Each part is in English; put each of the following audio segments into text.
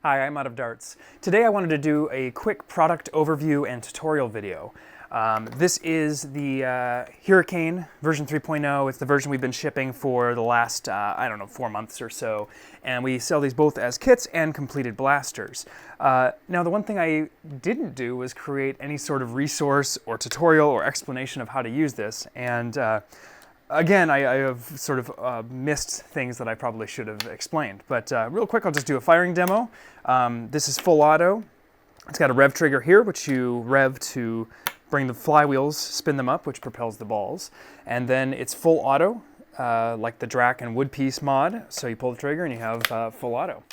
Hi, I'm Out of Darts. Today I wanted to do a quick product overview and tutorial video. This is the HIRricane version 3.0. It's the version we've been shipping for the last, 4 months or so. And we sell these both as kits and completed blasters. Now, the one thing I didn't do was create any sort of resource or tutorial or explanation of how to use this. And again, I have sort of missed things that I probably should have explained. But real quick, I'll just do a firing demo. This is full auto. It's got a rev trigger here, which you rev to bring the flywheels, spin them up, which propels the balls. And then it's full auto, like the Drac and Woodpiece mod. So you pull the trigger and you have full auto.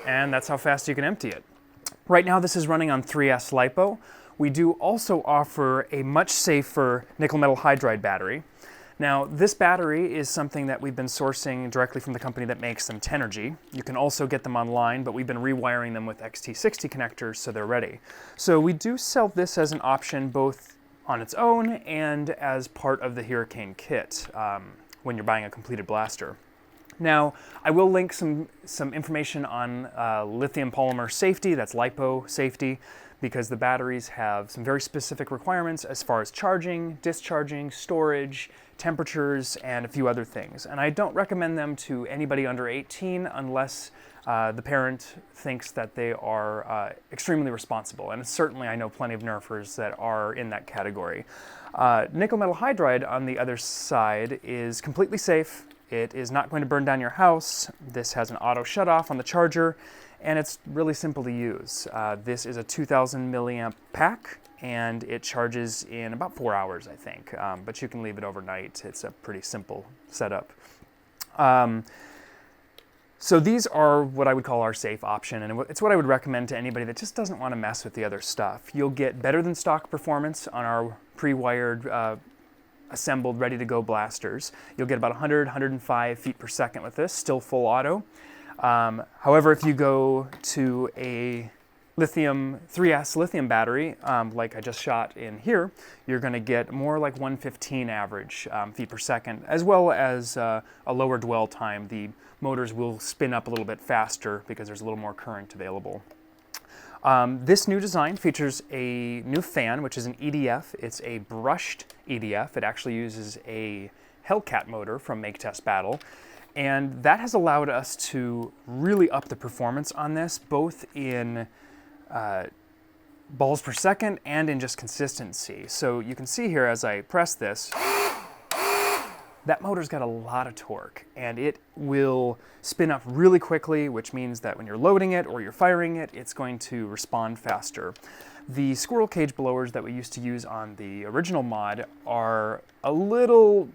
And that's how fast you can empty it. Right now this is running on 3S LiPo. We do also offer a much safer nickel metal hydride battery. Now this battery is something that we've been sourcing directly from the company that makes them, Tenergy. You can also get them online, but we've been rewiring them with XT60 connectors so they're ready. So we do sell this as an option both on its own and as part of the HIRricane kit when you're buying a completed blaster. Now, I will link some information on lithium polymer safety, that's LiPo safety, because the batteries have some very specific requirements as far as charging, discharging, storage, temperatures, and a few other things. And I don't recommend them to anybody under 18 unless the parent thinks that they are extremely responsible. And certainly I know plenty of Nerfers that are in that category. Nickel metal hydride, on the other side, is completely safe. It is not going to burn down your house. This has an auto shut-off on the charger, and it's really simple to use. This is a 2000 milliamp pack, and it charges in about 4 hours, I think. But you can leave it overnight. It's a pretty simple setup. So these are what I would call our safe option, and it's what I would recommend to anybody that just doesn't want to mess with the other stuff. You'll get better than stock performance on our pre-wired assembled, ready-to-go blasters. You'll get about 105 feet per second with this, still full auto. However, if you go to a lithium 3S lithium battery, like I just shot in here, you're going to get more like 115 average feet per second, as well as a lower dwell time. The motors will spin up a little bit faster because there's a little more current available. This new design features a new fan, which is an EDF. It's a brushed EDF. It actually uses a Hellcat motor from Make Test Battle. And that has allowed us to really up the performance on this, both in balls per second and in just consistency. So you can see here as I press this, that motor's got a lot of torque, and it will spin up really quickly, which means that when you're loading it or you're firing it, it's going to respond faster. The squirrel cage blowers that we used to use on the original mod are a little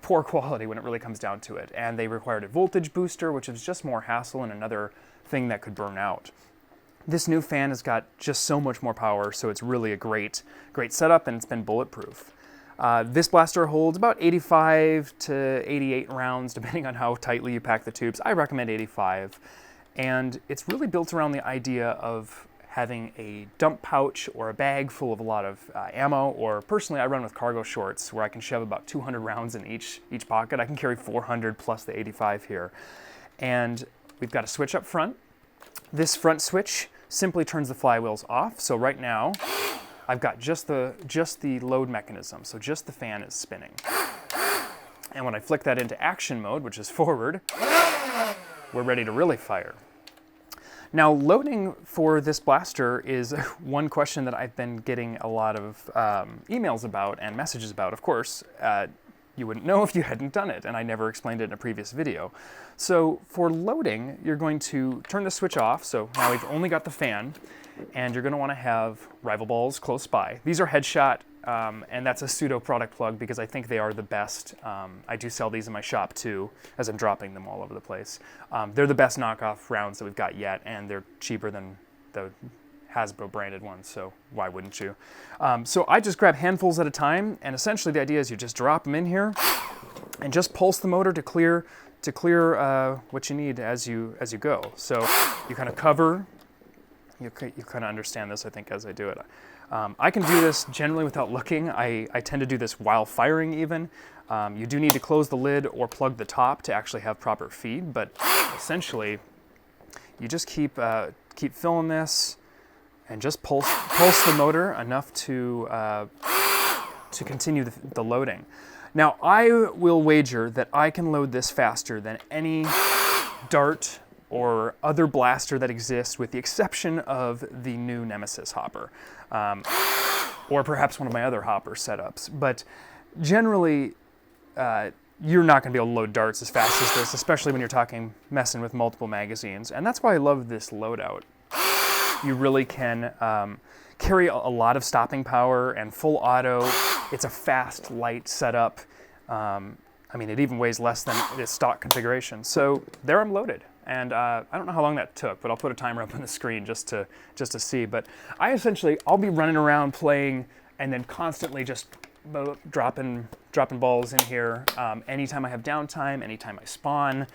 poor quality when it really comes down to it, and they required a voltage booster, which is just more hassle and another thing that could burn out. This new fan has got just so much more power, so it's really a great setup, and it's been bulletproof. This blaster holds about 85 to 88 rounds, depending on how tightly you pack the tubes. I recommend 85. And it's really built around the idea of having a dump pouch or a bag full of a lot of ammo, or personally I run with cargo shorts where I can shove about 200 rounds in each pocket. I can carry 400 plus the 85 here. And we've got a switch up front. This front switch simply turns the flywheels off. So right now, I've got just the load mechanism, so just the fan is spinning. And when I flick that into action mode, which is forward, we're ready to really fire. Now, loading for this blaster is one question that I've been getting a lot of emails about and messages about. Of course, you wouldn't know if you hadn't done it, and I never explained it in a previous video. So for loading, you're going to turn the switch off, so now we've only got the fan, and you're going to want to have rival balls close by. These are Headshot, and that's a pseudo product plug because I think they are the best. I do sell these in my shop too, as I'm dropping them all over the place. They're the best knockoff rounds that we've got yet, and they're cheaper than the Hasbro branded ones, so why wouldn't you? So I just grab handfuls at a time, and essentially the idea is you just drop them in here and just pulse the motor to clear what you need as you go. So you kind of cover. You kind of understand this, I think, as I do it. I can do this generally without looking. I tend to do this while firing even. You do need to close the lid or plug the top to actually have proper feed, but essentially you just keep filling this and just pulse the motor enough to continue the loading. Now I will wager that I can load this faster than any dart or other blaster that exists, with the exception of the new Nemesis hopper, or perhaps one of my other hopper setups. But generally, you're not going to be able to load darts as fast as this, especially when you're messing with multiple magazines. And that's why I love this loadout. You really can carry a lot of stopping power and full auto. It's a fast, light setup. I mean, it even weighs less than its stock configuration. So there I'm loaded. And I don't know how long that took, but I'll put a timer up on the screen just to see. But I'll be running around playing and then constantly just dropping balls in here. Anytime I have downtime, anytime I spawn.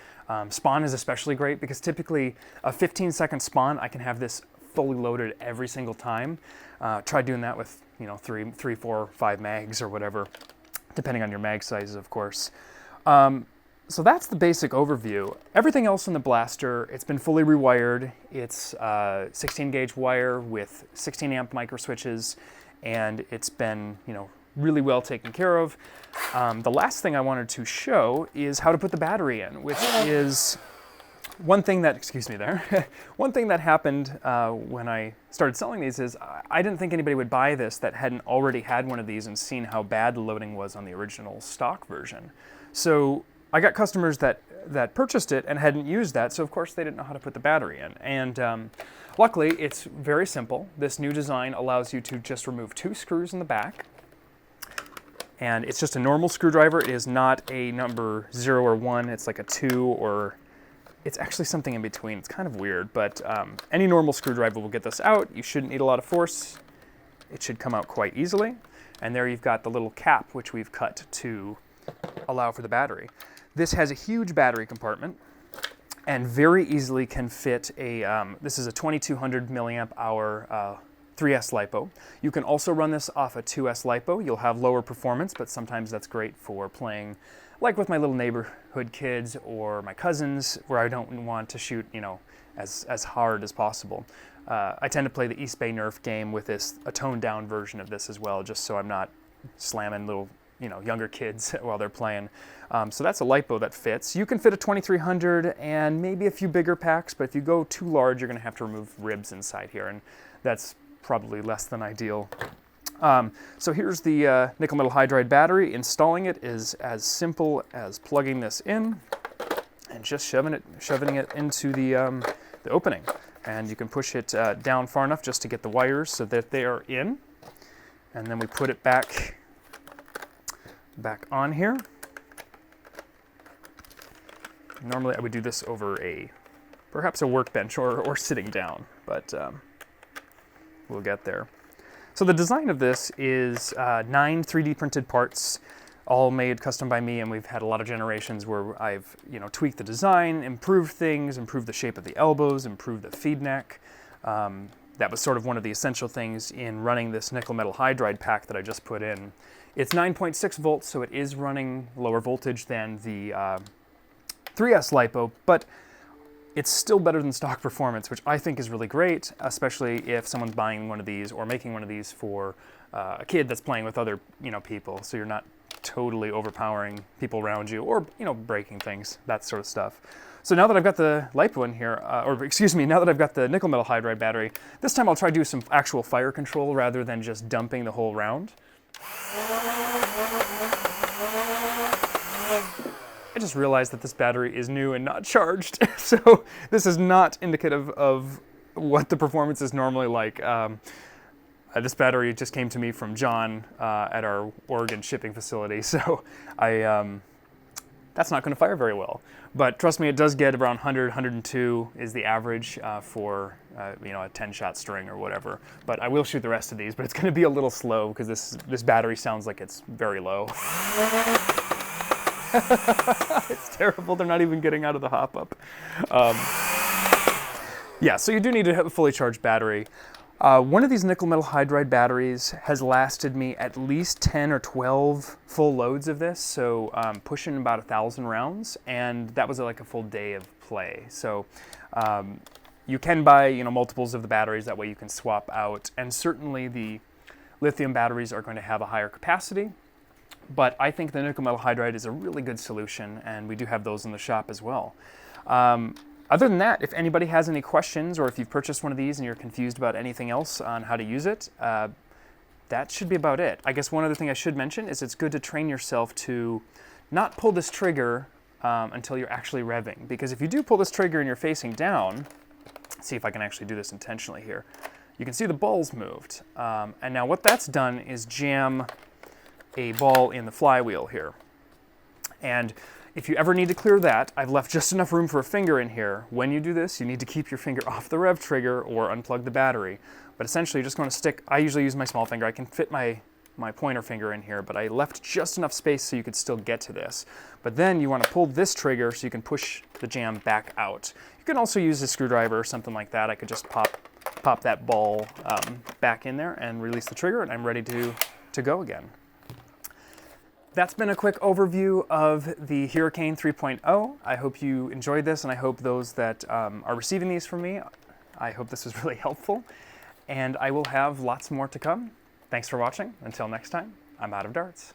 Spawn is especially great because typically a 15-second spawn, I can have this fully loaded every single time. Try doing that with 3, 4, 5 mags or whatever, depending on your mag sizes, of course. So that's the basic overview. Everything else in the blaster, it's been fully rewired. It's 16 gauge wire with 16 amp micro switches, and it's been, really well taken care of. The last thing I wanted to show is how to put the battery in, which is one thing that, one thing that happened when I started selling these is I didn't think anybody would buy this that hadn't already had one of these and seen how bad the loading was on the original stock version. So I got customers that purchased it and hadn't used that, so of course they didn't know how to put the battery in. And luckily, it's very simple. This new design allows you to just remove 2 screws in the back. And it's just a normal screwdriver. It is not a number 0 or 1. It's like a 2, or it's actually something in between. It's kind of weird, but any normal screwdriver will get this out. You shouldn't need a lot of force. It should come out quite easily. And there you've got the little cap, which we've cut to allow for the battery. This has a huge battery compartment and very easily can fit this is a 2200 milliamp hour 3S LiPo. You can also run this off a 2S LiPo. You'll have lower performance, but sometimes that's great for playing like with my little neighborhood kids or my cousins, where I don't want to shoot, as hard as possible. I tend to play the East Bay Nerf game with a toned down version of this as well, just so I'm not slamming little younger kids while they're playing. So that's a LiPo that fits. You can fit a 2300 and maybe a few bigger packs, but if you go too large, you're gonna have to remove ribs inside here, and that's probably less than ideal. So here's the nickel metal hydride battery. Installing it is as simple as plugging this in and just shoving it into the opening. And you can push it down far enough just to get the wires so that they are in. And then we put it back on here. Normally I would do this over perhaps a workbench or sitting down, but we'll get there. So the design of this is 9 3D printed parts, all made custom by me, and we've had a lot of generations where I've tweaked the design, improved things, improved the shape of the elbows, improved the feed neck. That was sort of one of the essential things in running this nickel metal hydride pack that I just put in. It's 9.6 volts, so it is running lower voltage than the 3S LiPo, but it's still better than stock performance, which I think is really great, especially if someone's buying one of these or making one of these for a kid that's playing with other people, so you're not totally overpowering people around you or breaking things, that sort of stuff. So now that I've got the LiPo in here, now that I've got the nickel metal hydride battery, this time I'll try to do some actual fire control rather than just dumping the whole round. I just realized that this battery is new and not charged, so this is not indicative of what the performance is normally like. This battery just came to me from John at our Oregon shipping facility, so that's not going to fire very well. But trust me, it does get around 100, 102 is the average for a 10-shot string or whatever. But I will shoot the rest of these, but it's going to be a little slow because this battery sounds like it's very low. It's terrible. They're not even getting out of the hop-up. Yeah, so you do need to have a fully charged battery. One of these nickel metal hydride batteries has lasted me at least 10 or 12 full loads of this, so pushing about 1,000 rounds, and that was like a full day of play. So you can buy multiples of the batteries, that way you can swap out, and certainly the lithium batteries are going to have a higher capacity, but I think the nickel metal hydride is a really good solution, and we do have those in the shop as well. Other than that, if anybody has any questions, or if you've purchased one of these and you're confused about anything else on how to use it, that should be about it. I guess one other thing I should mention is it's good to train yourself to not pull this trigger until you're actually revving. Because if you do pull this trigger and you're facing down, let's see if I can actually do this intentionally here, you can see the ball's moved. And now what that's done is jam a ball in the flywheel here. And if you ever need to clear that, I've left just enough room for a finger in here. When you do this, you need to keep your finger off the rev trigger or unplug the battery. But essentially, you're just going to stick, I usually use my small finger. I can fit my pointer finger in here, but I left just enough space so you could still get to this. But then you want to pull this trigger so you can push the jam back out. You can also use a screwdriver or something like that. I could just pop that ball back in there and release the trigger, and I'm ready to go again. That's been a quick overview of the HIRricane 3.0. I hope you enjoyed this, and I hope those that are receiving these from me, I hope this was really helpful. And I will have lots more to come. Thanks for watching. Until next time, I'm out of darts.